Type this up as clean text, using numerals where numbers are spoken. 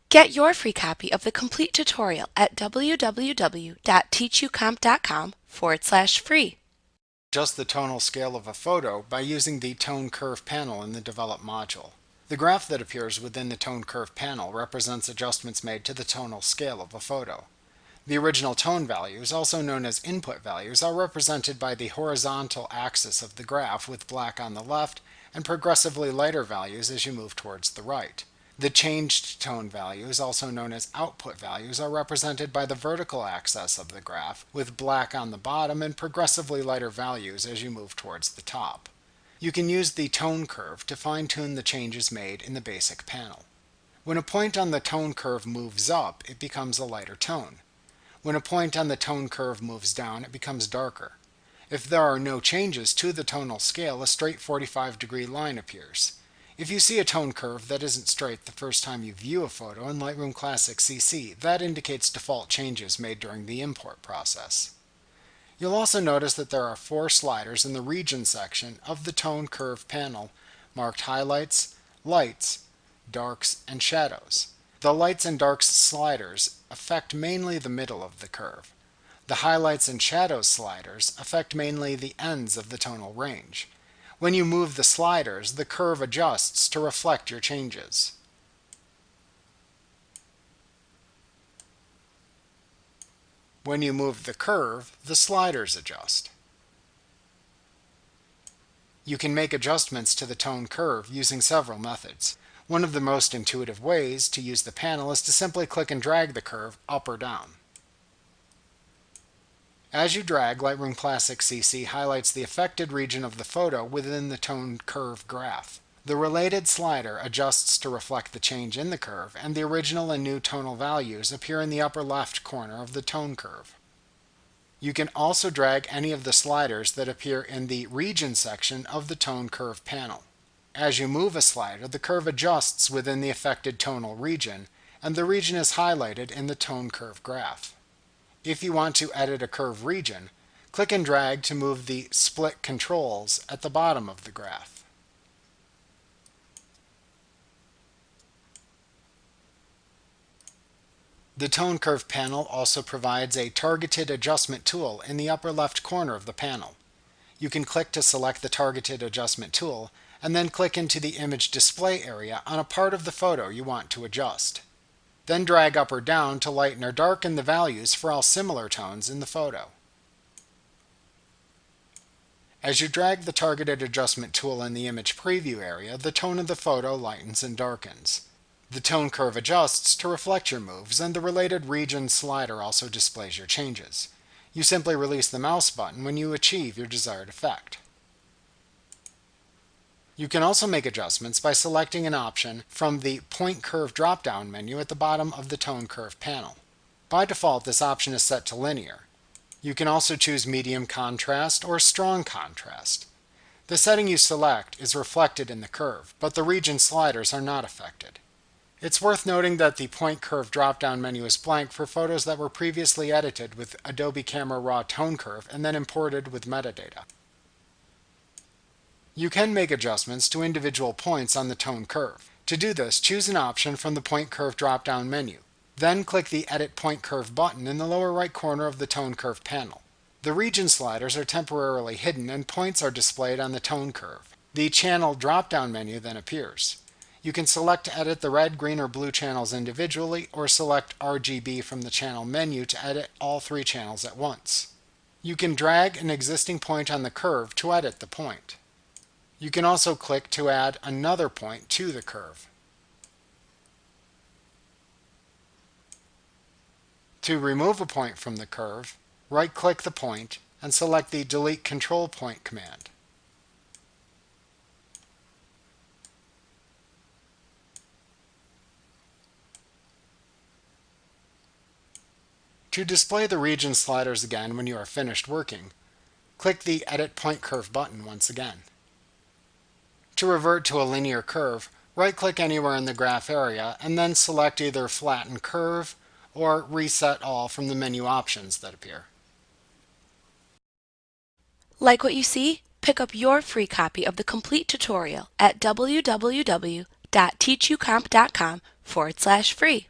Get your free copy of the complete tutorial at www.teachucomp.com/free. Adjust the tonal scale of a photo by using the Tone Curve panel in the Develop module. The graph that appears within the Tone Curve panel represents adjustments made to the tonal scale of a photo. The original tone values, also known as input values, are represented by the horizontal axis of the graph with black on the left and progressively lighter values as you move towards the right. The changed tone values, also known as output values, are represented by the vertical axis of the graph with black on the bottom and progressively lighter values as you move towards the top. You can use the tone curve to fine-tune the changes made in the basic panel. When a point on the tone curve moves up, it becomes a lighter tone. When a point on the tone curve moves down, it becomes darker. If there are no changes to the tonal scale, a straight 45-degree line appears. If you see a tone curve that isn't straight the first time you view a photo in Lightroom Classic CC, that indicates default changes made during the import process. You'll also notice that there are 4 sliders in the Region section of the Tone Curve panel marked Highlights, Lights, Darks, and Shadows. The Lights and Darks sliders affect mainly the middle of the curve. The Highlights and Shadows sliders affect mainly the ends of the tonal range. When you move the sliders, the curve adjusts to reflect your changes. When you move the curve, the sliders adjust. You can make adjustments to the tone curve using several methods. One of the most intuitive ways to use the panel is to simply click and drag the curve up or down. As you drag, Lightroom Classic CC highlights the affected region of the photo within the tone curve graph. The related slider adjusts to reflect the change in the curve, and the original and new tonal values appear in the upper left corner of the tone curve. You can also drag any of the sliders that appear in the Region section of the Tone Curve panel. As you move a slider, the curve adjusts within the affected tonal region, and the region is highlighted in the tone curve graph. If you want to edit a curve region, click and drag to move the split controls at the bottom of the graph. The Tone Curve panel also provides a targeted adjustment tool in the upper left corner of the panel. You can click to select the targeted adjustment tool, and then click into the image display area on a part of the photo you want to adjust. Then drag up or down to lighten or darken the values for all similar tones in the photo. As you drag the targeted adjustment tool in the image preview area, the tone of the photo lightens and darkens. The tone curve adjusts to reflect your moves, and the related region slider also displays your changes. You simply release the mouse button when you achieve your desired effect. You can also make adjustments by selecting an option from the Point Curve drop-down menu at the bottom of the Tone Curve panel. By default, this option is set to linear. You can also choose medium contrast or strong contrast. The setting you select is reflected in the curve, but the region sliders are not affected. It's worth noting that the Point Curve drop-down menu is blank for photos that were previously edited with Adobe Camera Raw Tone Curve and then imported with metadata. You can make adjustments to individual points on the tone curve. To do this, choose an option from the Point Curve drop-down menu. Then click the Edit Point Curve button in the lower right corner of the Tone Curve panel. The region sliders are temporarily hidden and points are displayed on the tone curve. The Channel drop-down menu then appears. You can select to edit the red, green, or blue channels individually, or select RGB from the channel menu to edit all 3 channels at once. You can drag an existing point on the curve to edit the point. You can also click to add another point to the curve. To remove a point from the curve, right-click the point and select the Delete Control Point command. To display the region sliders again when you are finished working, click the Edit Point Curve button once again. To revert to a linear curve, right-click anywhere in the graph area and then select either Flatten Curve or Reset All from the menu options that appear. Like what you see? Pick up your free copy of the complete tutorial at www.teachucomp.com/free.